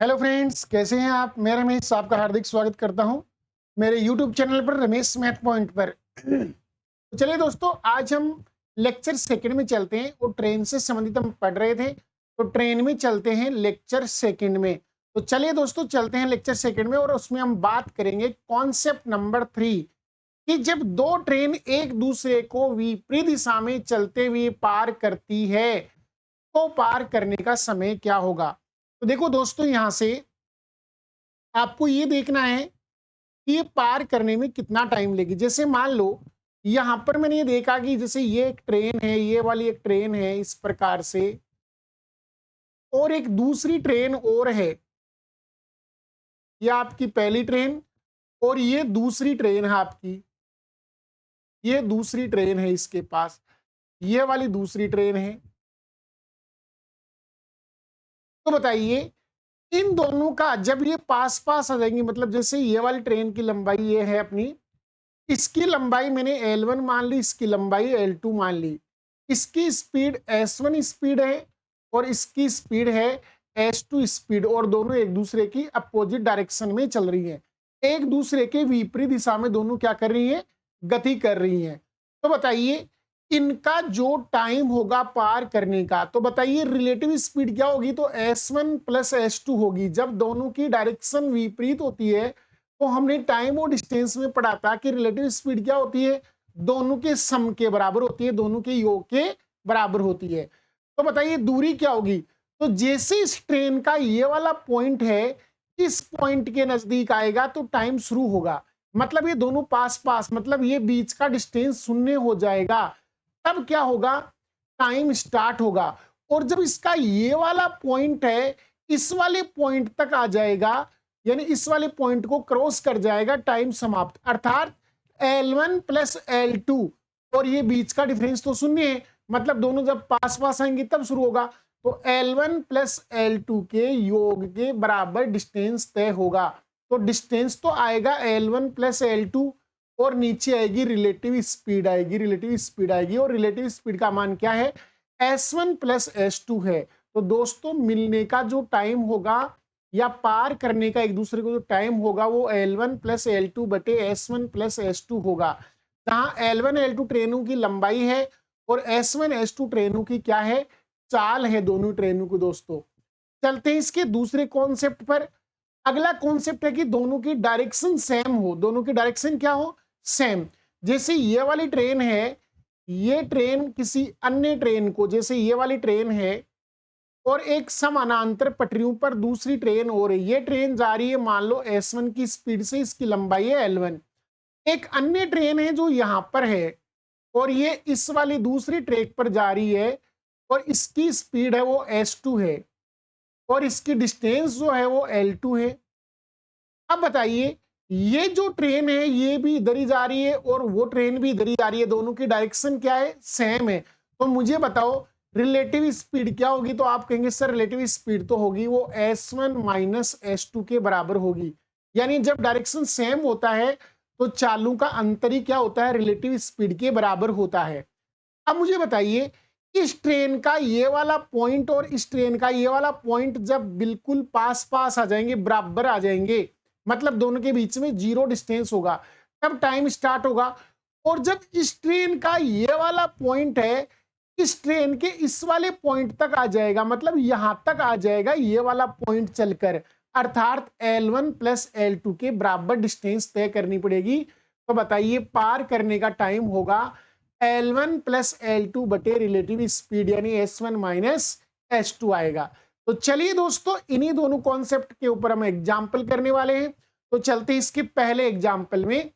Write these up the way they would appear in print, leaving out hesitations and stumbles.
Hello friends, कैसे हैं आप। मैं रमेश आपका हार्दिक स्वागत करता हूं मेरे यूट्यूब चैनल पर, रमेश मैथ पॉइंट पर। तो चलिए दोस्तों, आज हम लेक्चर सेकंड में चलते हैं। वो ट्रेन से संबंधित हम पढ़ रहे थे, तो ट्रेन में चलते हैं लेक्चर सेकंड में। तो चलिए दोस्तों, चलते हैं लेक्चर सेकंड में और उसमें हम बात करेंगे कॉन्सेप्ट नंबर 3 कि जब दो ट्रेन एक दूसरे को विपरीत दिशा में चलते हुए पार करती है तो पार करने का समय क्या होगा। तो देखो दोस्तों, यहां से आपको ये देखना है कि ये पार करने में कितना टाइम लेगी। जैसे मान लो यहां पर मैंने ये देखा कि जैसे ये एक ट्रेन है, ये वाली एक ट्रेन है इस प्रकार से, और एक दूसरी ट्रेन और है। ये आपकी पहली ट्रेन और ये दूसरी ट्रेन है आपकी, ये दूसरी ट्रेन है इसके पास, ये वाली दूसरी ट्रेन है। तो बताइए, इन दोनों का जब ये पास पास आ जाएंगी, मतलब जैसे ये वाली ट्रेन की लंबाई ये है अपनी, इसकी लंबाई मैंने L1 मान ली, इसकी लंबाई L2 मान ली। इसकी स्पीड S1 स्पीड है और इसकी स्पीड है S2 स्पीड, और दोनों एक दूसरे की अपोजिट डायरेक्शन में चल रही हैं। एक दूसरे के विपरीत दिशा में दोनों क्या कर रही हैं, गति कर रही हैं। तो बताइए, इनका जो टाइम होगा पार करने का, तो बताइए रिलेटिव स्पीड क्या होगी। तो S1 प्लस S2 होगी। जब दोनों की डायरेक्शन विपरीत होती है तो हमने टाइम और डिस्टेंस में पढ़ा था कि रिलेटिव स्पीड क्या होती है, दोनों के सम के बराबर होती है, दोनों के योग के बराबर होती है। तो बताइए दूरी क्या होगी। तो जैसे इस ट्रेन का ये वाला पॉइंट है, इस पॉइंट के नजदीक आएगा तो टाइम शुरू होगा। मतलब ये दोनों पास पास, मतलब ये बीच का डिस्टेंस शून्य हो जाएगा, तब क्या होगा, टाइम स्टार्ट होगा। और जब इसका ये वाला पॉइंट है, इस वाले पॉइंट तक आ जाएगा, यानी इस वाले पॉइंट को क्रॉस कर जाएगा, टाइम समाप्त। अर्थात L1 प्लस L2, और ये बीच का डिफरेंस तो शून्य है, मतलब दोनों जब पास पास आएंगे तब शुरू होगा। तो L1 प्लस L2 के योग के बराबर डिस्टेंस तय होगा। तो डिस्टेंस तो आएगा L1 प्लस L2, और नीचे आएगी रिलेटिव स्पीड आएगी, रिलेटिव स्पीड आएगी, और रिलेटिव स्पीड का मान क्या है, S1 प्लस S2 है। तो दोस्तों, मिलने का जो टाइम होगा या पार करने का एक दूसरे को जो टाइम होगा, वो L1 प्लस L2 बटे S1 प्लस S2 होगा। जहां L1 L2 ट्रेनों की लंबाई है और S1 S2 ट्रेनों की क्या है, चाल है दोनों ट्रेनों को। दोस्तों, चलते हैं इसके दूसरे कॉन्सेप्ट पर। अगला कॉन्सेप्ट है कि दोनों की डायरेक्शन सेम हो, दोनों की डायरेक्शन क्या हो, सेम। जैसे ये वाली ट्रेन है, ये ट्रेन किसी अन्य ट्रेन को, जैसे ये वाली ट्रेन है और एक समानांतर पटरियों पर दूसरी ट्रेन हो रही है। ये ट्रेन जा रही है मान लो S1 की स्पीड से, इसकी लंबाई है L1। एक अन्य ट्रेन है जो यहां पर है और ये इस वाली दूसरी ट्रैक पर जा रही है और इसकी स्पीड है वो S2 है और इसकी डिस्टेंस जो है वो L2 है। अब बताइए, ये जो ट्रेन है ये भी इधर ही जा रही है और वो ट्रेन भी इधर ही जा रही है, दोनों की डायरेक्शन क्या है, सेम है। तो मुझे बताओ रिलेटिव स्पीड क्या होगी। तो आप कहेंगे सर रिलेटिव स्पीड तो होगी वो S1 माइनस S2 के बराबर होगी। यानी जब डायरेक्शन सेम होता है तो चालों का अंतर ही क्या होता है, रिलेटिव स्पीड के बराबर होता है। अब मुझे बताइए, इस ट्रेन का ये वाला पॉइंट और इस ट्रेन का ये वाला पॉइंट जब बिल्कुल पास पास आ जाएंगे, बराबर आ जाएंगे, मतलब दोनों के बीच में जीरो डिस्टेंस होगा, तब टाइम स्टार्ट होगा। और जब इस ट्रेन का ये वाला पॉइंट है, इस ट्रेन के इस वाले पॉइंट तक आ जाएगा, मतलब यहां तक आ जाएगा ये वाला पॉइंट चलकर, अर्थात L1 प्लस L2 के बराबर डिस्टेंस तय करनी पड़ेगी। तो बताइए पार करने का टाइम होगा L1 प्लस L2 बटे रिलेटिव स्पीड, यानी S1 माइनस S2 आएगा। तो चलिए दोस्तों, इन्हीं दोनों कॉन्सेप्ट के ऊपर हम एग्जाम्पल करने वाले हैं। तो चलते इसके पहले एग्जाम्पल में।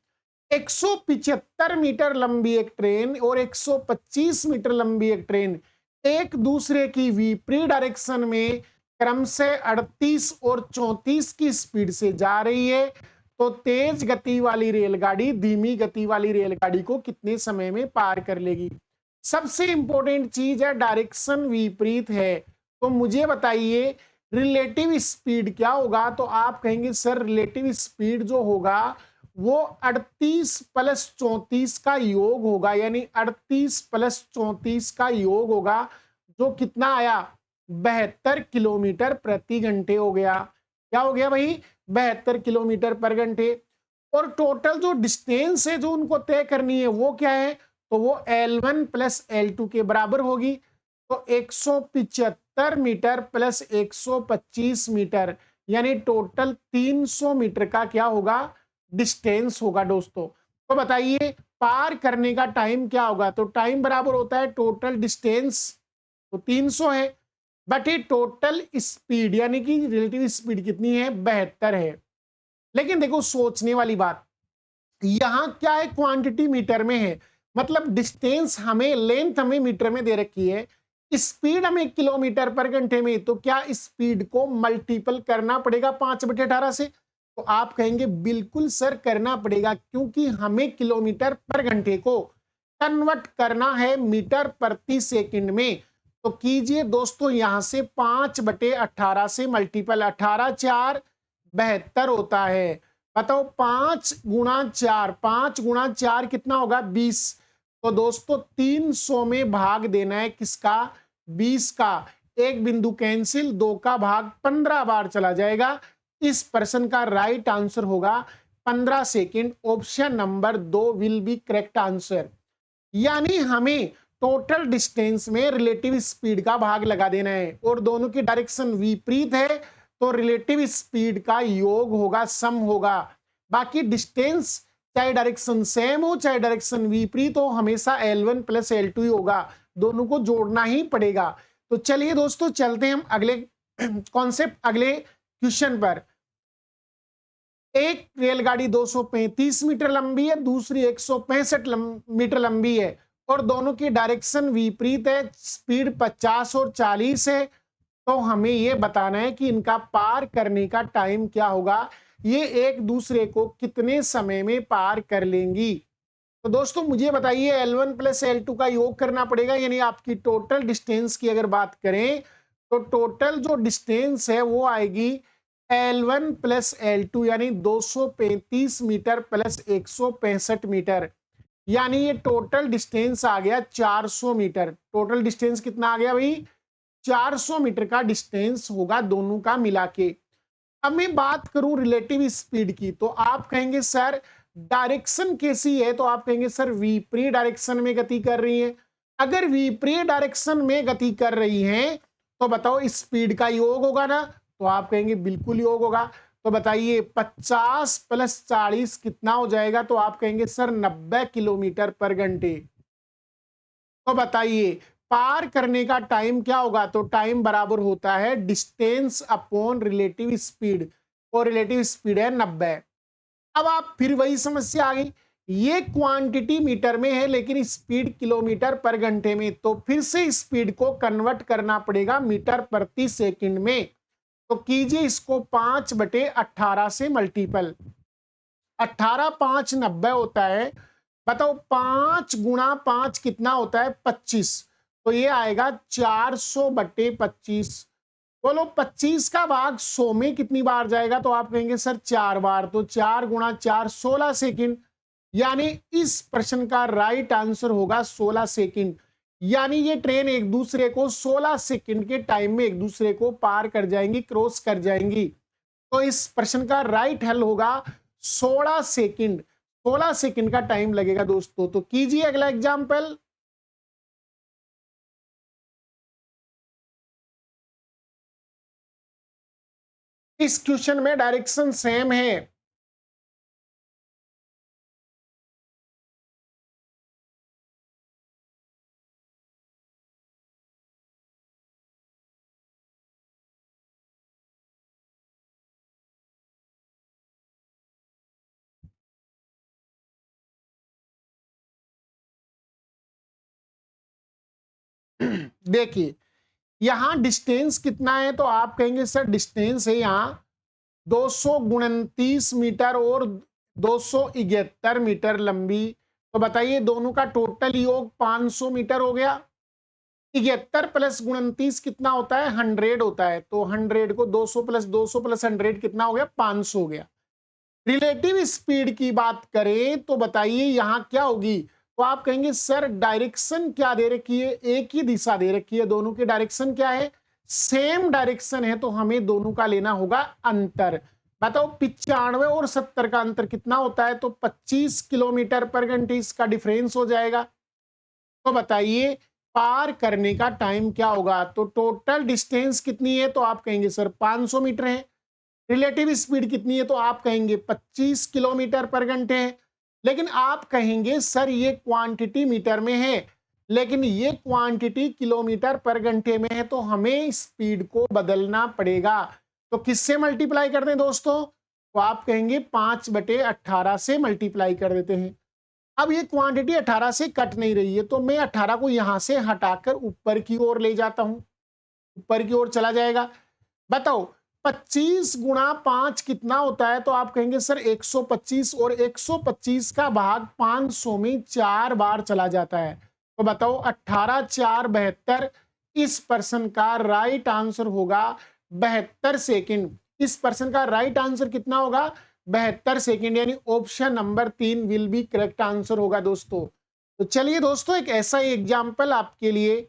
175 मीटर लंबी एक ट्रेन और 125 मीटर लंबी एक ट्रेन एक दूसरे की विपरीत डायरेक्शन में क्रम से 38 और 34 की स्पीड से जा रही है। तो तेज गति वाली रेलगाड़ी धीमी गति वाली रेलगाड़ी को कितने समय में पार कर लेगी। सबसे इंपॉर्टेंट चीज है, डायरेक्शन विपरीत है। तो मुझे बताइए रिलेटिव स्पीड क्या होगा। तो आप कहेंगे सर रिलेटिव स्पीड जो होगा वो 38 प्लस 34 का योग होगा, यानी 38 प्लस 34 का योग होगा, जो कितना आया, 72 किलोमीटर प्रति घंटे हो गया। क्या हो गया भाई, 72 किलोमीटर पर घंटे। और टोटल जो डिस्टेंस है जो उनको तय करनी है वो क्या है, तो वो L1 प्लस L2 के बराबर होगी। तो 175 मीटर प्लस 125 मीटर यानी टोटल 300 मीटर का क्या होगा, डिस्टेंस होगा दोस्तों। तो बताइए पार करने का टाइम क्या होगा, तो टाइम बराबर होता है टोटल डिस्टेंस, तो 300 है, बट ये टोटल स्पीड यानी कि रिलेटिव स्पीड कितनी है, 72 है। लेकिन देखो सोचने वाली बात, यहां क्या है, क्वांटिटी मीटर में है, मतलब डिस्टेंस हमें, लेंथ हमें मीटर में दे रखी है, स्पीड हमें किलोमीटर पर घंटे में, तो क्या स्पीड को मल्टीपल करना पड़ेगा 5/18 से, तो आप कहेंगे बिल्कुल सर करना पड़ेगा, क्योंकि हमें किलोमीटर पर घंटे को कन्वर्ट करना है मीटर प्रति सेकंड में। तो कीजिए दोस्तों, यहां से 5/18 से मल्टीपल, 18 4 72 होता है। बताओ 5 गुणा 4, 5 गुणा 4 कितना होगा, 20। तो दोस्तों 300 में भाग देना है किसका, 20 का। एक बिंदु कैंसिल, 2 का भाग 15 बार चला जाएगा। इस प्रश्न का राइट आंसर होगा 15 second. Option number 2 will be correct answer. यानी हमें टोटल डिस्टेंस में रिलेटिव स्पीड का भाग लगा देना है, और दोनों की डायरेक्शन विपरीत है तो रिलेटिव स्पीड का योग होगा, सम होगा। बाकी डिस्टेंस चाहे डायरेक्शन सेम हो चाहे डायरेक्शन विपरीत हो, हमेशा L1 प्लस L2 ही होगा, दोनों को जोड़ना ही पड़ेगा। तो चलिए दोस्तों चलते हैं हम अगले कॉन्सेप्ट, अगले क्वेश्चन पर। एक रेलगाड़ी 235 मीटर लंबी है, दूसरी 165 मीटर लंबी है, और दोनों की डायरेक्शन विपरीत है, स्पीड 50 और 40 है। तो हमें यह बताना है कि इनका पार करने का टाइम क्या होगा, ये एक दूसरे को कितने समय में पार कर लेंगी। तो दोस्तों मुझे बताइए, L1 प्लस L2 का योग करना पड़ेगा, यानी आपकी टोटल डिस्टेंस की अगर बात करें तो टोटल जो डिस्टेंस है वो आएगी L1 प्लस L2 यानी 235 मीटर प्लस 165 मीटर, यानी ये टोटल डिस्टेंस आ गया 400 मीटर। टोटल डिस्टेंस कितना आ गया भाई, 400 मीटर का डिस्टेंस होगा दोनों का मिला के। अब मैं बात करूं रिलेटिव स्पीड की, तो आप कहेंगे सर डायरेक्शन कैसी है, तो आप कहेंगे सर विपरीत डायरेक्शन में गति कर रही है। अगर विपरीत डायरेक्शन में गति कर रही हैं तो बताओ स्पीड का योग होगा ना, तो आप कहेंगे बिल्कुल योग होगा। तो बताइए 50 प्लस 40 कितना हो जाएगा, तो आप कहेंगे सर 90 किलोमीटर पर घंटे। तो बताइए पार करने का टाइम क्या होगा, तो टाइम बराबर होता है डिस्टेंस अपॉन रिलेटिव स्पीड, और रिलेटिव स्पीड है 90। अब आप फिर वही समस्या आ गई, ये क्वांटिटी मीटर में है लेकिन स्पीड किलोमीटर पर घंटे में, तो फिर से स्पीड को कन्वर्ट करना पड़ेगा मीटर प्रति सेकंड में। तो कीजिए इसको 5/18 से मल्टीपल, 18 5 90 होता है। बताओ 5 गुणा 5 कितना होता है, 25, तो ये आएगा 400/25। बोलो 25 का भाग 100 में कितनी बार जाएगा, तो आप कहेंगे सर 4 बार, तो 4 गुणा 4 16 सेकंड, यानी इस प्रश्न का राइट आंसर होगा 16 सेकंड। यानी ये ट्रेन एक दूसरे को 16 सेकंड के टाइम में एक दूसरे को पार कर जाएंगी, क्रॉस कर जाएंगी। तो इस प्रश्न का राइट हल होगा 16 सेकंड। 16 सेकंड का टाइम लगेगा दोस्तों। तो कीजिए अगला एग्जाम्पल। इस क्वेश्चन में डायरेक्शन सेम है, देखिए यहां डिस्टेंस कितना है, तो आप कहेंगे सर डिस्टेंस है यहां 229 मीटर और 271 मीटर लंबी। तो बताइए दोनों का टोटल योग 500 मीटर हो गया। 71 प्लस 29 कितना होता है, 100 होता है। तो 100 को 200 प्लस 100 कितना हो गया, 500 हो गया। रिलेटिव स्पीड की बात करें तो बताइए यहां क्या होगी, तो आप कहेंगे सर डायरेक्शन क्या दे रखी है, एक ही दिशा दे रखी है, दोनों की डायरेक्शन क्या है सेम डायरेक्शन है तो हमें दोनों का लेना होगा अंतर। बताओ 95 और 70 का अंतर कितना होता है, तो 25 किलोमीटर पर घंटे इसका डिफरेंस हो जाएगा। तो बताइए पार करने का टाइम क्या होगा, तो टोटल डिस्टेंस कितनी है, तो आप कहेंगे सर 500 मीटर है। रिलेटिव स्पीड कितनी है, तो आप कहेंगे 25 किलोमीटर पर घंटे है। लेकिन आप कहेंगे सर ये क्वांटिटी मीटर में है, लेकिन ये क्वांटिटी किलोमीटर पर घंटे में है, तो हमें स्पीड को बदलना पड़ेगा। तो किससे मल्टीप्लाई कर दें दोस्तों, तो आप कहेंगे 5/18 से मल्टीप्लाई कर देते हैं। अब ये क्वांटिटी 18 से कट नहीं रही है, तो मैं 18 को यहां से हटाकर ऊपर की ओर ले जाता हूं, ऊपर की ओर चला जाएगा। बताओ 25 गुणा 5 कितना होता है, तो आप कहेंगे सर 125, और 125 का भाग 500 में 4 बार चला जाता है। तो बताओ 18 4 72। इस पर्सन का राइट आंसर होगा 72 सेकंड। इस पर्सन का राइट आंसर कितना होगा, 72 सेकंड, यानी option number 3 will be correct answer होगा दोस्तों। तो चलिए दोस्तों एक ऐसा ही एग्जाम्पल आपके लिए।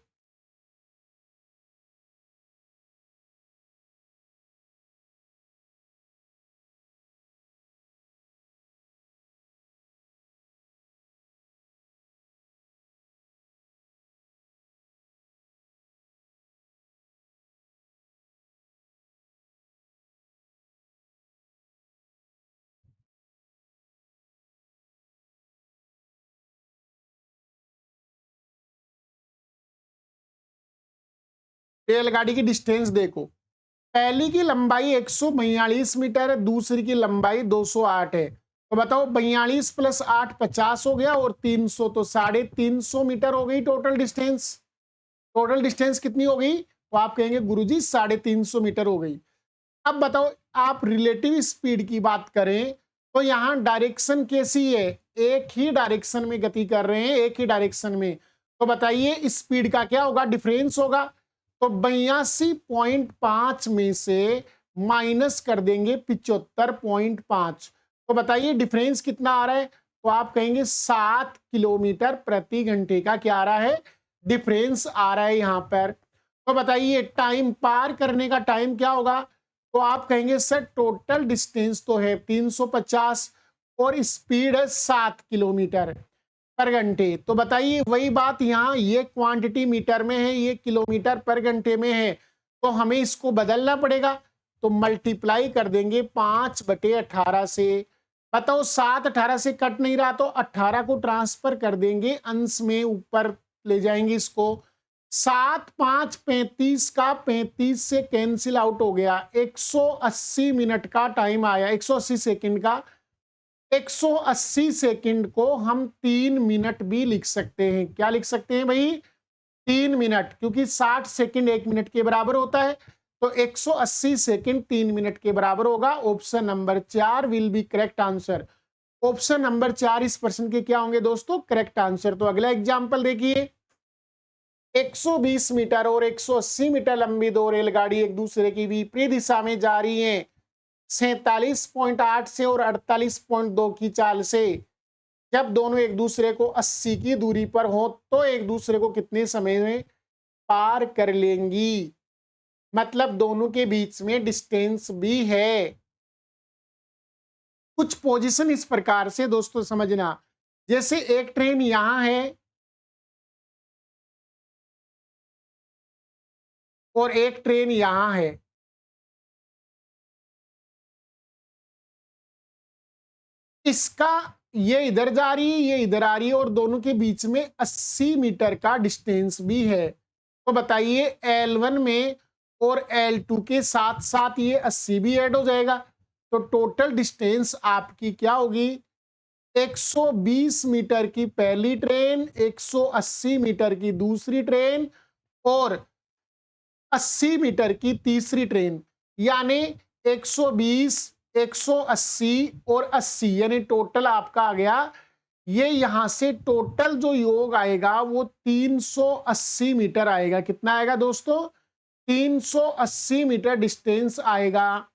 रेलगाड़ी की डिस्टेंस देखो, पहली की लंबाई 142 मीटर है, दूसरी की लंबाई 208 है। तो बताओ 42 + 8 50 हो गया, और 300 तो 350 मीटर हो गई टोटल डिस्टेंस। टोटल डिस्टेंस कितनी हो गई, तो आप कहेंगे गुरुजी 350 मीटर हो गई। अब बताओ आप रिलेटिव स्पीड की बात करें, तो यहां डायरेक्शन कैसी है, एक ही डायरेक्शन में गति कर रहे हैं, एक ही डायरेक्शन में। तो बताइए स्पीड का क्या होगा, डिफरेंस होगा। तो 82.5 में से माइनस कर देंगे 75.5। तो बताइए डिफरेंस कितना आ रहा है, तो आप कहेंगे 7 किलोमीटर प्रति घंटे का क्या आ रहा है, डिफरेंस आ रहा है यहां पर। तो बताइए टाइम पार करने का टाइम क्या होगा, तो आप कहेंगे सर टोटल डिस्टेंस तो है 350 और स्पीड है 7 किलोमीटर पर घंटे। तो बताइए वही बात, यहाँ ये क्वांटिटी मीटर में है, ये किलोमीटर पर घंटे में है, तो हमें इसको बदलना पड़ेगा। तो मल्टीप्लाई कर देंगे 5/18 से। बताओ 7 18 से कट नहीं रहा, तो 18 को ट्रांसफर कर देंगे अंश में, ऊपर ले जाएंगे इसको। 7 5 35 का 35 से कैंसिल आउट हो गया, 180 मिनट का टाइम आया, 180 सेकंड का। 180 सेकंड को हम 3 मिनट भी लिख सकते हैं। क्या लिख सकते हैं भाई, 3 मिनट, क्योंकि 60 सेकंड 1 मिनट के बराबर होता है। तो 180 सेकंड 3 मिनट के बराबर होगा। Option number 4 will be correct answer. Option number 4 इस प्रश्न के क्या होंगे दोस्तों, करेक्ट आंसर। तो अगला एग्जाम्पल देखिए, 120 मीटर और 180 मीटर लंबी दो रेलगाड़ी एक दूसरे की विपरीत दिशा में जा रही हैं, 47.8 से और 48.2 की चाल से। जब दोनों एक दूसरे को 80 की दूरी पर हो, तो एक दूसरे को कितने समय में पार कर लेंगी। मतलब दोनों के बीच में डिस्टेंस भी है। कुछ पोजीशन इस प्रकार से दोस्तों समझना, जैसे एक ट्रेन यहां है और एक ट्रेन यहां है। इसका ये इधर जा रही है, ये इधर आ रही है, और दोनों के बीच में 80 मीटर का डिस्टेंस भी है। तो बताइए L1 में और L2 के साथ साथ ये 80 भी ऐड हो जाएगा। तो टोटल डिस्टेंस आपकी क्या होगी, 120 मीटर की पहली ट्रेन, 180 मीटर की दूसरी ट्रेन, और 80 मीटर की तीसरी ट्रेन। यानी 120 180 और 80, यानी टोटल आपका आ गया, ये यहां से टोटल जो योग आएगा वो 380 मीटर आएगा। कितना आएगा दोस्तों, 380 मीटर डिस्टेंस आएगा।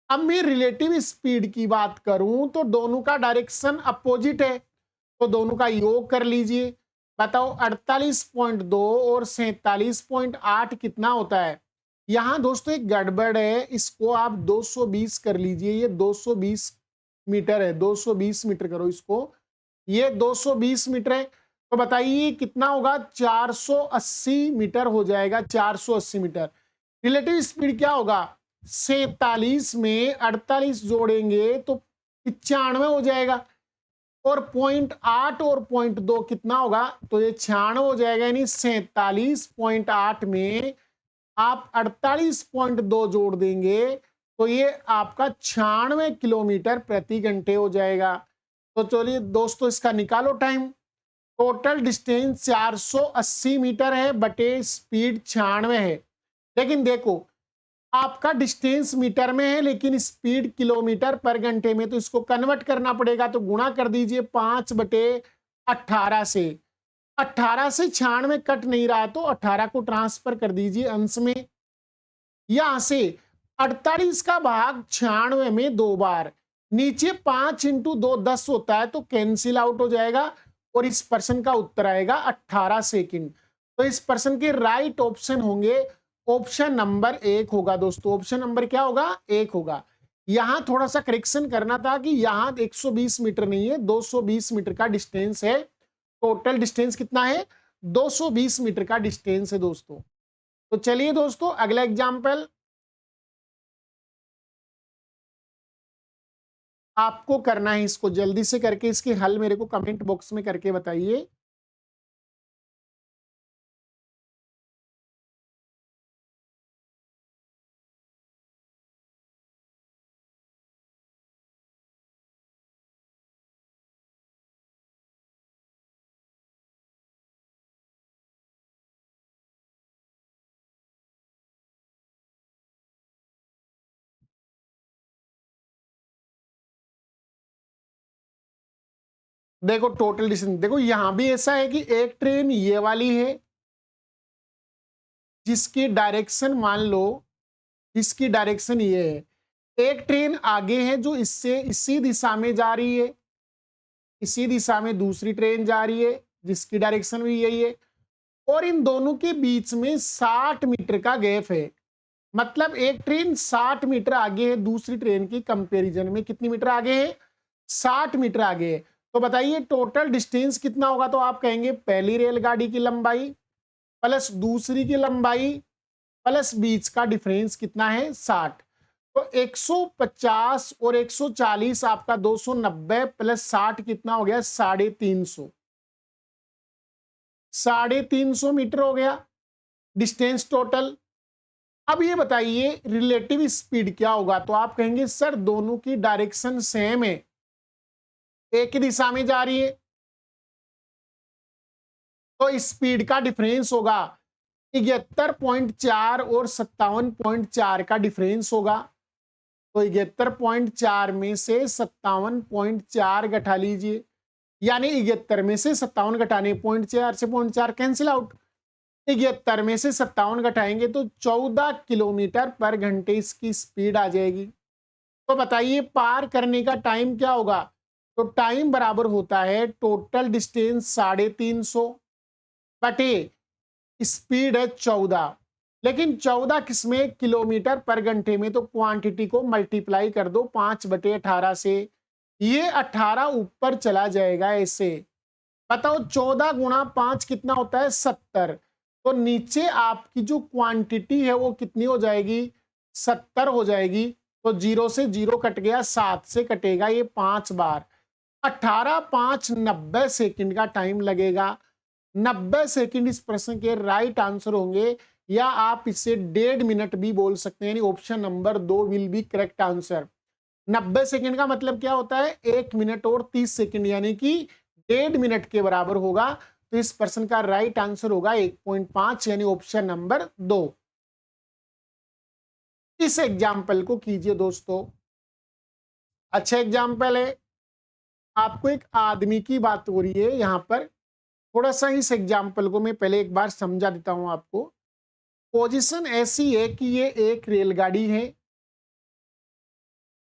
अब मैं रिलेटिव स्पीड की बात करूं, तो दोनों का डायरेक्शन अपोजिट है, तो दोनों का योग कर लीजिए। बताओ 48.2 और 47.8 कितना होता है, यहाँ दोस्तों एक गड़बड़ है, इसको आप 220 कर लीजिए, ये 220 मीटर है, 220 मीटर करो इसको, ये 220 मीटर है, तो बताइए कितना होगा, 480 मीटर हो जाएगा, 480 मीटर। रिलेटिव स्पीड क्या होगा, 47 में 48 जोड़ेंगे तो 95 हो जाएगा, और 0.8 और 0.2 कितना होगा, तो ये 96 हो जाएगा, यानी 47.8 में आप 48.2 जोड़ देंगे तो ये आपका 96 किलोमीटर प्रति घंटे हो जाएगा। तो चलिए दोस्तों इसका निकालो टाइम। टोटल डिस्टेंस 480 मीटर है बटे स्पीड 96 है, लेकिन देखो आपका डिस्टेंस मीटर में है लेकिन स्पीड किलोमीटर पर घंटे में, तो इसको कन्वर्ट करना पड़ेगा, तो गुणा कर दीजिए 5/18 से। 18 से 96 कट नहीं रहा है तो 18 को ट्रांसफर कर दीजिए अंश में। यहां से 48 का भाग 96 में 2 बार, नीचे 5 इंटू 2 10 होता है तो कैंसिल आउट हो जाएगा, और इस पर्सन का उत्तर आएगा 18 सेकंड। तो इस पर्सन के राइट ऑप्शन होंगे ऑप्शन नंबर 1 होगा दोस्तों। ऑप्शन नंबर क्या होगा, 1 होगा। यहां थोड़ा सा करेक्शन करना था कि यहां 120 मीटर नहीं है, 220 मीटर का डिस्टेंस है। टोटल डिस्टेंस कितना है, 220 मीटर का डिस्टेंस है दोस्तों। तो चलिए दोस्तों अगला एग्जाम्पल आपको करना है, इसको जल्दी से करके इसके हल मेरे को कमेंट बॉक्स में करके बताइए। देखो टोटल डिस्टेंस, देखो यहां भी ऐसा है कि एक ट्रेन ये वाली है जिसकी डायरेक्शन मान लो, इसकी डायरेक्शन ये है। एक ट्रेन आगे है जो इससे इसी दिशा में जा रही है, इसी दिशा में दूसरी ट्रेन जा रही है जिसकी डायरेक्शन भी यही है, और इन दोनों के बीच में 60 मीटर का गैप है। मतलब एक ट्रेन 60 मीटर आगे है दूसरी ट्रेन की कंपैरिजन में, कितनी मीटर आगे है, 60 मीटर आगे है। तो बताइए टोटल डिस्टेंस कितना होगा, तो आप कहेंगे पहली रेलगाड़ी की लंबाई प्लस दूसरी की लंबाई प्लस बीच का डिफरेंस कितना है, 60। तो 150 और 140 आपका 290 प्लस 60 कितना हो गया, 350, 350 मीटर हो गया डिस्टेंस टोटल। अब ये बताइए रिलेटिव स्पीड क्या होगा, तो आप कहेंगे सर दोनों की डायरेक्शन सेम है, एक ही दिशा में जा रही है, तो स्पीड का डिफरेंस होगा 71.4 और 57.4 का डिफरेंस होगा। तो 71.4 में से 57.4 घटा लीजिए, यानी 71 में से 57 घटाने 0.4 से 0.4 कैंसिल आउट। 71 में से 57 घटाएंगे तो 14 किलोमीटर पर घंटे इसकी स्पीड आ जाएगी। तो बताइए पार करने का टाइम क्या होगा, तो टाइम बराबर होता है टोटल डिस्टेंस 350 बटे स्पीड है 14, लेकिन 14 किसमें, किलोमीटर पर घंटे में, तो क्वांटिटी को मल्टीप्लाई कर दो 5/18 से, ये 18 ऊपर चला जाएगा ऐसे। बताओ 14 गुणा 5 कितना होता है, 70। तो नीचे आपकी जो क्वांटिटी है वो कितनी हो जाएगी, 70 हो जाएगी। तो 0 से 0 कट गया, 7 से कटेगा ये 5 बार, 18 5 90 सेकंड का टाइम लगेगा। 90 सेकंड इस प्रश्न के राइट आंसर होंगे, या आप इसे 1.5 मिनट भी बोल सकते हैं, यानी option number 2 will be correct answer. 90 second का मतलब क्या होता है, 1 मिनट और 30 सेकंड, यानी कि 1.5 मिनट के बराबर होगा। तो इस प्रश्न का राइट आंसर होगा 1.5, यानी ऑप्शन नंबर 2। इस एग्जाम्पल को कीजिए दोस्तों, अच्छा एग्जाम्पल है। आपको एक आदमी की बात हो रही है यहां पर, थोड़ा सा इस एग्जाम्पल को मैं पहले एक बार समझा देता हूं आपको। पोजीशन ऐसी है कि ये एक रेलगाड़ी है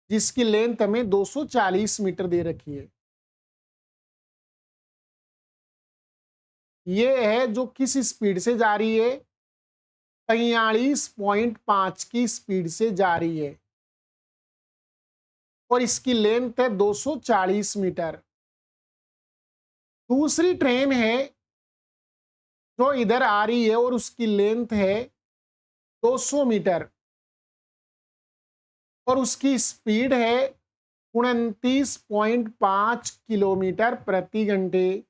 जिसकी लेंथ हमें 240 मीटर दे रखी है। ये है जो किस स्पीड से जा रही है, 43.5 की स्पीड से जा रही है और इसकी लेंथ है 240 मीटर। दूसरी ट्रेन है जो इधर आ रही है और उसकी लेंथ है 200 मीटर और उसकी स्पीड है 29.5 किलोमीटर प्रति घंटे।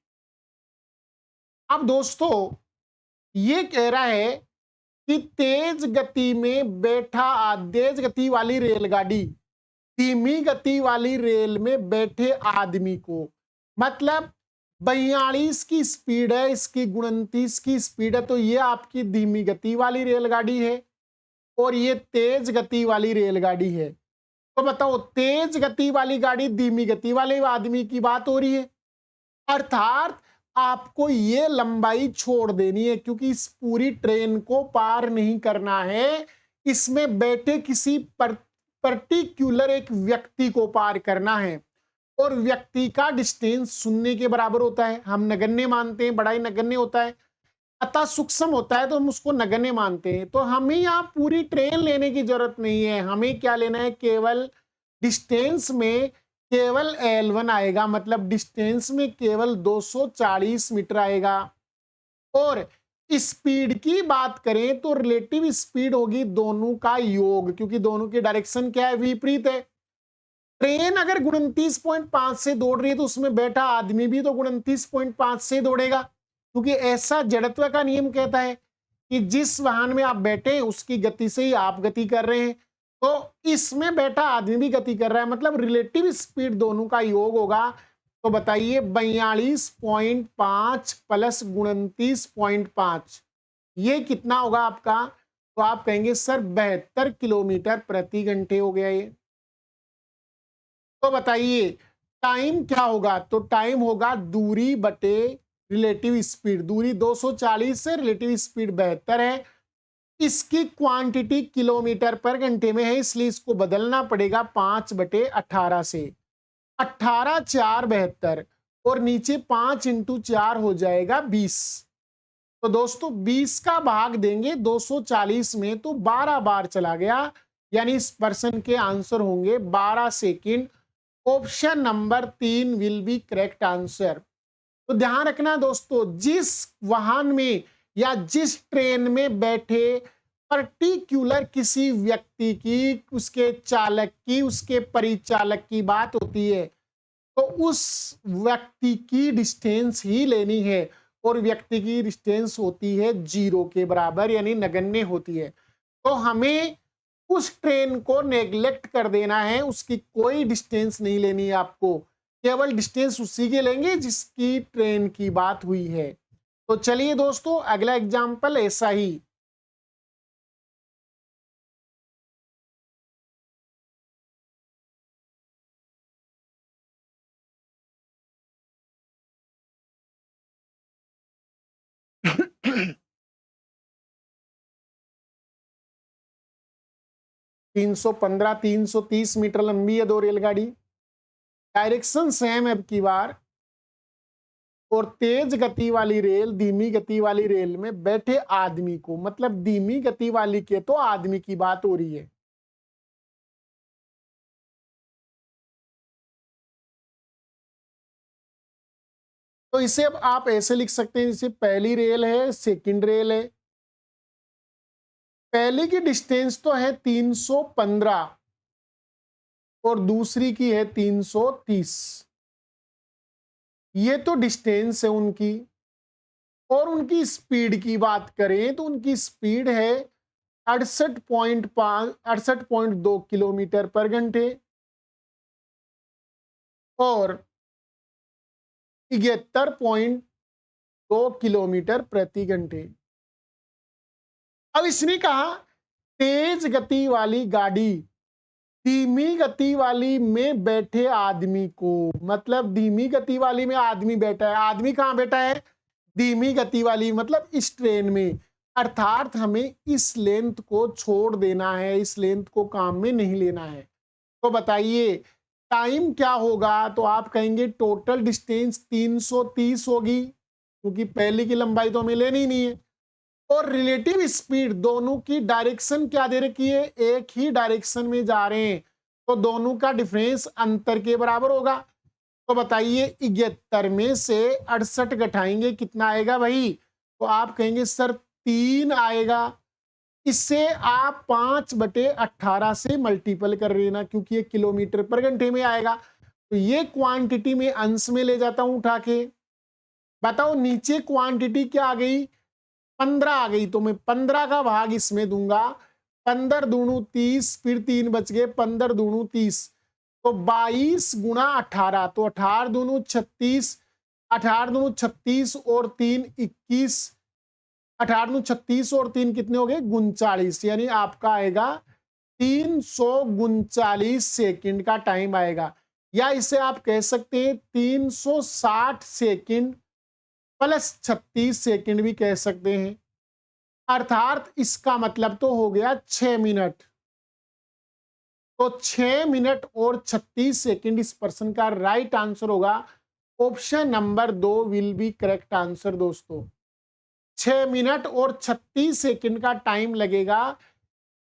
अब दोस्तों ये कह रहा है कि तेज गति में बैठा तेज गति वाली रेलगाड़ी धीमी गति वाली रेल में बैठे आदमी को, मतलब 42 की स्पीड है, इसकी 29 की स्पीड है, तो ये आपकी धीमी गति वाली रेलगाड़ी है और ये तेज गति वाली रेलगाड़ी है। तो बताओ तेज गति वाली गाड़ी धीमी गति वाले आदमी की बात हो रही है, अर्थात आपको ये लंबाई छोड़ देनी है क्योंकि इस पूरी ट्रेन को पार नहीं करना है, इसमें बैठे किसी पर्टिकुलर एक व्यक्ति को पार करना है और व्यक्ति का डिस्टेंस 0 के बराबर होता है। हम नगण्य मानते हैं, बड़ा ही नगण्य होता है, अतः सूक्ष्म होता है तो हम उसको नगण्य मानते हैं। तो हमें यहाँ पूरी ट्रेन लेने की जरूरत नहीं है, हमें क्या लेना है, केवल डिस्टेंस में केवल L1 आएगा, मतलब डिस्टेंस में केवल 240 मीटर आएगा। और स्पीड की बात करें तो रिलेटिव स्पीड होगी दोनों का योग, क्योंकि दोनों की डायरेक्शन क्या है, विपरीत है। ट्रेन अगर 29.5 से दौड़ रही है तो उसमें बैठा आदमी भी तो 29.5 से दौड़ेगा, क्योंकि ऐसा जड़त्व का नियम कहता है कि जिस वाहन में आप बैठे हैं उसकी गति से ही आप गति कर रहे हैं, तो इसमें बैठा आदमी भी गति कर रहा है, मतलब रिलेटिव स्पीड दोनों का योग होगा। तो बताइए 42.5 प्लस 29.5 ये कितना होगा आपका, तो आप कहेंगे सर 72 किलोमीटर प्रति घंटे हो गया ये। तो बताइए टाइम क्या होगा, तो टाइम होगा दूरी बटे रिलेटिव स्पीड। दूरी 240 है, रिलेटिव स्पीड 72 है, इसकी क्वांटिटी किलोमीटर पर घंटे में है, इसलिए इसको बदलना पड़ेगा 5/18 से। 18 4 72 और नीचे 5 × 4 हो जाएगा 20। तो दोस्तों 20 का भाग देंगे 240 में तो 12 बार चला गया, यानी इस पर्सन के आंसर होंगे 12 second. Option number 3 will be correct answer. तो ध्यान रखना दोस्तों, जिस वाहन में या जिस ट्रेन में बैठे पर्टिकुलर किसी व्यक्ति की, उसके चालक की, उसके परिचालक की बात होती है, तो उस व्यक्ति की डिस्टेंस ही लेनी है और व्यक्ति की डिस्टेंस होती है 0 के बराबर, यानी नगण्य होती है। तो हमें उस ट्रेन को नेग्लेक्ट कर देना है, उसकी कोई डिस्टेंस नहीं लेनी है आपको, केवल डिस्टेंस उसी के लेंगे जिसकी ट्रेन की बात हुई है। तो चलिए दोस्तों अगला एग्जाम्पल ऐसा ही। तीन 330 मीटर लंबी है दो रेलगाड़ी, डायरेक्शन सेम है अब की बार, और तेज गति वाली रेल धीमी गति वाली रेल में बैठे आदमी को, मतलब धीमी गति वाली के तो आदमी की बात हो रही है। तो इसे अब आप ऐसे लिख सकते हैं, जैसे पहली रेल है, सेकंड रेल है, पहली की डिस्टेंस तो है 315 और दूसरी की है 330, ये तो डिस्टेंस है उनकी। और उनकी स्पीड की बात करें तो उनकी स्पीड है 68.2 किलोमीटर पर घंटे और 73.2 किलोमीटर प्रति घंटे। अब इसने कहा तेज गति वाली गाड़ी धीमी गति वाली में बैठे आदमी को, मतलब धीमी गति वाली में आदमी बैठा है, आदमी कहां बैठा है, धीमी गति वाली, मतलब इस ट्रेन में, अर्थात हमें इस लेंथ को छोड़ देना है, इस लेंथ को काम में नहीं लेना है। तो बताइए टाइम क्या होगा, तो आप कहेंगे टोटल डिस्टेंस 330 होगी, क्योंकि पहले की लंबाई तो हमें लेनी ही नहीं है, और रिलेटिव स्पीड दोनों की डायरेक्शन क्या दे रखी है, एक ही डायरेक्शन में जा रहे हैं, तो दोनों का डिफरेंस अंतर के बराबर होगा। तो बताइए 71 में से 68 घटाएंगे कितना आएगा भाई, तो आप कहेंगे सर 3 आएगा। इससे आप 5/18 से मल्टीपल कर लेना, क्योंकि ये किलोमीटर पर घंटे में आएगा। तो ये क्वांटिटी में अंश में ले जाता हूं उठा के। बताओ नीचे क्वांटिटी क्या आ गई, 15 आ गई, तो मैं 15 का भाग इसमें दूंगा। 15 दूणु 30, फिर 3 बच गए, 15 दूणु 30, तो 22 गुणा 18, तो 18 दूणु 36, 18 दूणु 36 और 3 21, 18 दूणु 36 और 3 कितने हो गए 39, यानी आपका आएगा 339 सेकंड का टाइम आएगा। या इसे आप कह सकते हैं 360 सेकंड प्लस 36 सेकंड भी कह सकते हैं। अर्थात इसका मतलब तो हो गया 6 मिनट। तो 6 मिनट और 36 सेकंड इस प्रश्न का राइट आंसर होगा। Option number 2 will be correct answer दोस्तों। 6 मिनट और 36 सेकंड का टाइम लगेगा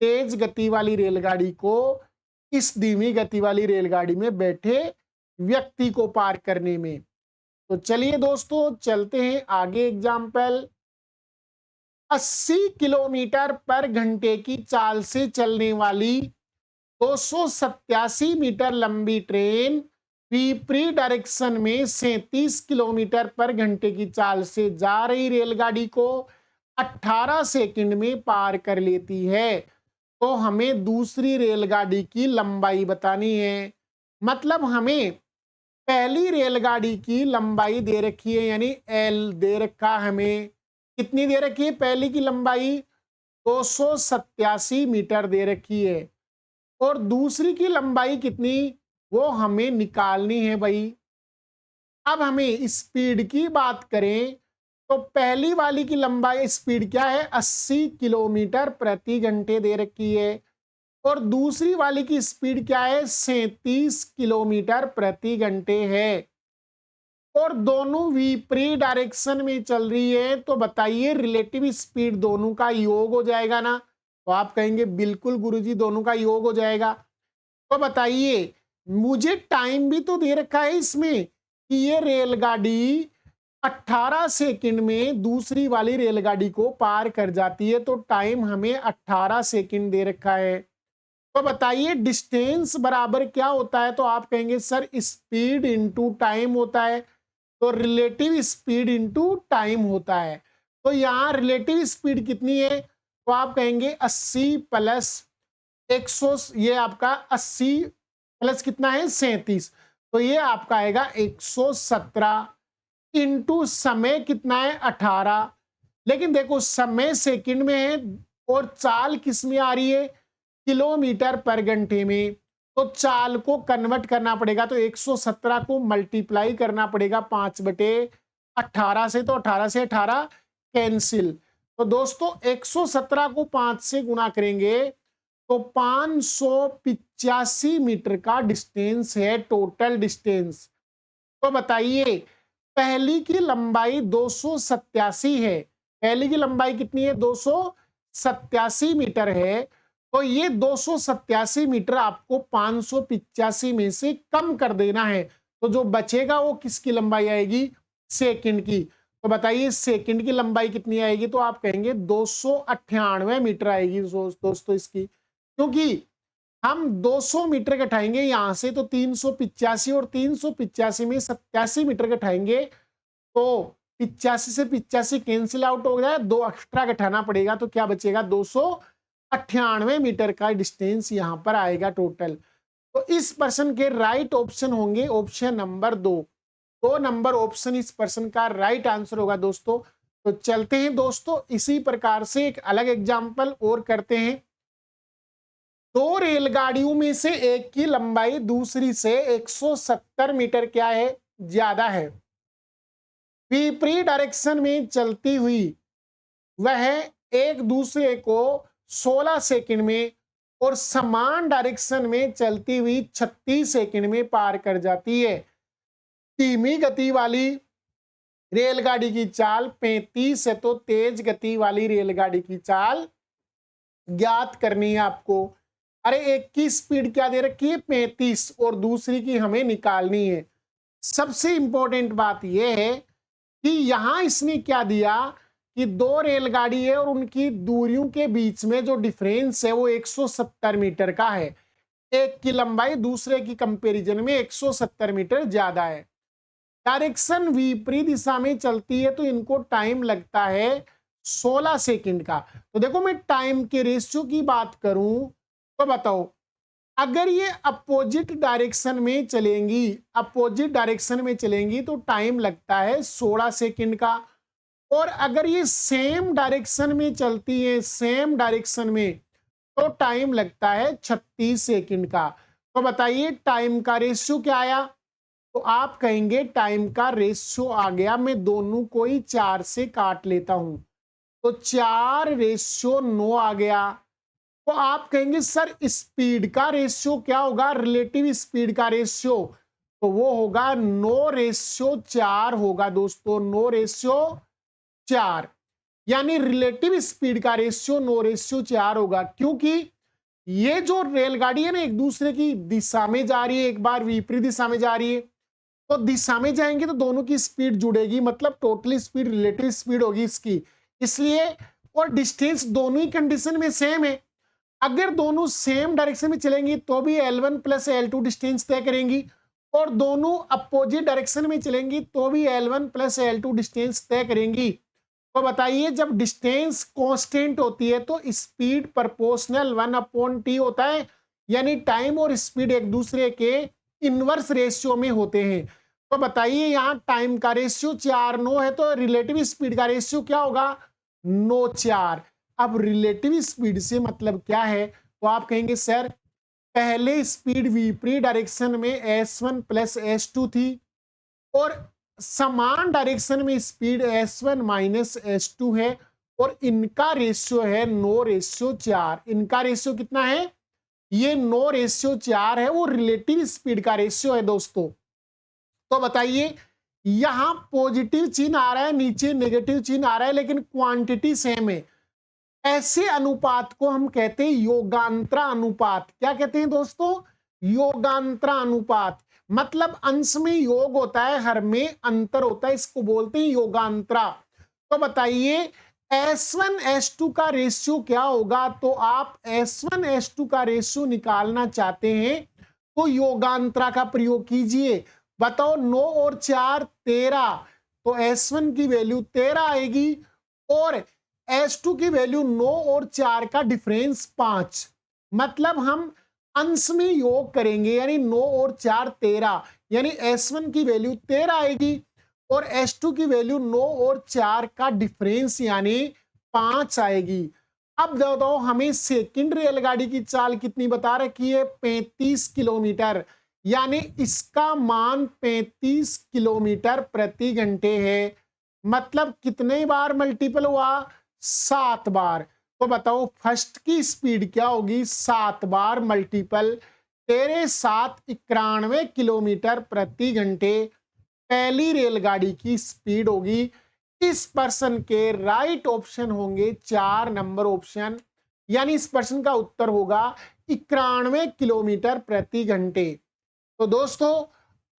तेज गति वाली रेलगाड़ी को इस धीमी गति वाली रेलगाड़ी में बैठे व्यक्ति को पार करने में। तो चलिए दोस्तों चलते हैं आगे एग्जाम्पल। 80 किलोमीटर पर घंटे की चाल से चलने वाली 287 मीटर लंबी ट्रेन विपरीत डायरेक्शन में 37 किलोमीटर पर घंटे की चाल से जा रही रेलगाड़ी को 18 सेकंड में पार कर लेती है। तो हमें दूसरी रेलगाड़ी की लंबाई बतानी है। मतलब हमें पहली रेलगाड़ी की लंबाई दे रखी है, यानी एल दे रखा, हमें कितनी दे रखी है, पहली की लंबाई 287 मीटर दे रखी है, और दूसरी की लंबाई कितनी वो हमें निकालनी है भाई। अब हमें स्पीड की बात करें तो पहली वाली की लंबाई स्पीड क्या है 80 किलोमीटर प्रति घंटे दे रखी है, और दूसरी वाली की स्पीड क्या है 37 किलोमीटर प्रति घंटे है, और दोनों विपरीत डायरेक्शन में चल रही है। तो बताइए रिलेटिव स्पीड दोनों का योग हो जाएगा ना, तो आप कहेंगे बिल्कुल गुरुजी दोनों का योग हो जाएगा। तो बताइए मुझे टाइम भी तो दे रखा है इसमें कि ये रेलगाड़ी 18 सेकंड में दूसरी वाली रेलगाड़ी को पार कर जाती है, तो टाइम हमें 18 सेकंड दे रखा है। तो बताइए डिस्टेंस बराबर क्या होता है, तो आप कहेंगे सर स्पीड इनटू टाइम होता है, तो रिलेटिव स्पीड इनटू टाइम होता है। तो यहाँ रिलेटिव स्पीड कितनी है, तो आप कहेंगे 80 प्लस 100, ये आपका 80 प्लस कितना है 37, तो ये आपका आएगा 117 इंटू समय कितना है 18। लेकिन देखो समय सेकंड में है और चाल किस में आ रही है किलोमीटर पर घंटे में, तो चाल को कन्वर्ट करना पड़ेगा, तो 117 को मल्टीप्लाई करना पड़ेगा 5/18 से, तो 18 से 18 कैंसिल। तो दोस्तों 117 को 5 से गुणा करेंगे तो 585 मीटर का डिस्टेंस है टोटल डिस्टेंस। तो बताइए पहली की लंबाई 287 है, पहली की लंबाई कितनी है 287 मीटर है, तो ये 287 मीटर आपको 585 में से कम कर देना है, तो जो बचेगा वो किसकी लंबाई आएगी सेकंड की। तो बताइए सेकंड की लंबाई कितनी आएगी, तो आप कहेंगे 298 मीटर आएगी दोस्तों इसकी, क्योंकि हम 200 मीटर घटाएंगे यहां से तो 385, और 385 में 87 मीटर घटाएंगे तो 85 से 85 कैंसिल आउट हो गया, 2 एक्स्ट्रा घटाना पड़ेगा, तो क्या बचेगा 298 मीटर का डिस्टेंस यहां पर आएगा टोटल। तो इस पर्सन के राइट ऑप्शन होंगे ऑप्शन नंबर 2, 2 नंबर ऑप्शन इस पर्सन का राइट आंसर होगा दोस्तों। तो चलते हैं दोस्तों इसी प्रकार से एक अलग एग्जाम्पल और करते हैं। 2 रेलगाड़ियों में से एक की लंबाई दूसरी से 170 मीटर क्या है ज्यादा है, विपरीत डायरेक्शन में चलती हुई वह एक दूसरे को 16 सेकंड में और समान डायरेक्शन में चलती हुई 36 सेकंड में पार कर जाती है। धीमी गति वाली रेलगाड़ी की चाल 35 है, तो तेज गति वाली रेलगाड़ी की चाल ज्ञात करनी है आपको। अरे एक की स्पीड क्या दे रखी है 35 और दूसरी की हमें निकालनी है। सबसे इंपॉर्टेंट बात यह है कि यहां इसने क्या दिया कि दो रेलगाड़ी है और उनकी दूरियों के बीच में जो डिफरेंस है वो 170 मीटर का है। एक की लंबाई दूसरे की कंपैरिजन में 170 मीटर ज्यादा है। डायरेक्शन विपरीत दिशा में चलती है तो इनको टाइम लगता है 16 सेकंड का। तो देखो मैं टाइम के रेशियो की बात करूं तो बताओ, अगर ये अपोजिट डायरेक्शन में चलेंगी, अपोजिट डायरेक्शन में चलेंगी तो टाइम लगता है 16 सेकंड का। और अगर ये सेम डायरेक्शन में चलती है, सेम डायरेक्शन में, तो टाइम लगता है 36 सेकंड का। तो बताइए टाइम का रेशियो क्या आया? तो आप कहेंगे टाइम का रेशियो आ गया, मैं दोनों को ही 4 से काट लेता हूं, तो 4:9 आ गया। तो आप कहेंगे सर स्पीड का रेशियो क्या होगा, रिलेटिव स्पीड का रेशियो? तो वो होगा 9:4 होगा दोस्तों, 9:4। यानी रिलेटिव स्पीड का रेशियो 9:4 होगा, क्योंकि ये जो रेलगाड़ी है ना एक दूसरे की दिशा में जा रही है, एक बार विपरीत दिशा में जा रही है, तो दिशा में जाएंगे तो दोनों की स्पीड जुड़ेगी, मतलब टोटल स्पीड रिलेटिव स्पीड होगी इसकी, इसलिए। और डिस्टेंस दोनों ही कंडीशन में सेम है। अगर दोनों सेम डायरेक्शन में चलेंगी तो भी L1 प्लस L2 डिस्टेंस तय करेंगी, और दोनों अपोजिट डायरेक्शन में चलेंगी तो भी L1 प्लस L2 डिस्टेंस तय करेंगी। तो बताइए जब डिस्टेंस कांस्टेंट होती है तो स्पीड प्रोपोर्शनल 1/t होता है, यानी टाइम और स्पीड एक दूसरे के इनवर्स रेशियो में होते हैं। तो बताइए यहाँ टाइम का रेशियो 4:9 है, तो रिलेटिव स्पीड का रेशियो क्या होगा 9:4। अब रिलेटिव स्पीड से मतलब क्या है? तो आप कहेंगे सर पहले स्पीड विपरीत डायरेक्शन में s1 प्लस s2 थी, और समान डायरेक्शन में स्पीड s1 माइनस s2 है, और इनका रेशियो है 9:4। इनका रेशियो कितना है? ये 9:4 है, वो रिलेटिव स्पीड का रेशियो है दोस्तों। तो बताइए यहां पॉजिटिव चिन्ह आ रहा है, नीचे नेगेटिव चिन्ह आ रहा है, लेकिन क्वांटिटी सेम है। ऐसे अनुपात को हम कहते हैं योगांतरा अनुपात। क्या कहते हैं दोस्तों? योगांतरा अनुपात। मतलब अंश में योग होता है, हर में अंतर होता है, इसको बोलते हैं योगांतरा। तो बताइए S1 S2 का रेशियो क्या होगा? तो आप S1 S2 का रेशियो निकालना चाहते हैं तो योगांतरा का प्रयोग कीजिए। बताओ 9 और 4 13, तो S1 की वैल्यू 13 आएगी, और S2 की वैल्यू 9 और 4 का डिफरेंस 5। मतलब हम अंश में योग करेंगे, यानी 9 और 4 13, यानी S1 की वैल्यू 13 आएगी, और S2 की वैल्यू 9 और 4 का डिफरेंस यानी 5 आएगी। अब बताओ हमें सेकंड रेलगाड़ी की चाल कितनी बता रखी है? 35 किलोमीटर, यानी इसका मान 35 किलोमीटर प्रति घंटे है। मतलब कितने बार मल्टीपल हुआ? 7 बार। तो बताओ फर्स्ट की स्पीड क्या होगी? 7 बार मल्टीपल, तेरे 7 91 किलोमीटर प्रति घंटे पहली रेलगाड़ी की स्पीड होगी। इस पर्सन के राइट ऑप्शन होंगे 4 नंबर ऑप्शन, यानी इस पर्सन का उत्तर होगा 91 किलोमीटर प्रति घंटे। तो दोस्तों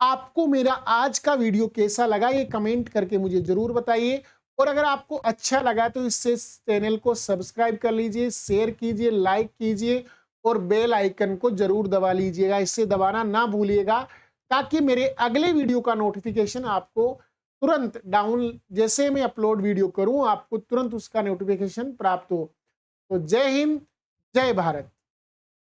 आपको मेरा आज का वीडियो कैसा लगा ये कमेंट करके मुझे जरूर बताइए, और अगर आपको अच्छा लगा तो इससे चैनल को सब्सक्राइब कर लीजिए, शेयर कीजिए, लाइक कीजिए, और बेल आइकन को जरूर दबा लीजिएगा, इससे दबाना ना भूलिएगा, ताकि मेरे अगले वीडियो का नोटिफिकेशन आपको तुरंत जैसे मैं अपलोड वीडियो करूं आपको तुरंत उसका नोटिफिकेशन प्राप्त हो। तो जय हिंद, जय भारत।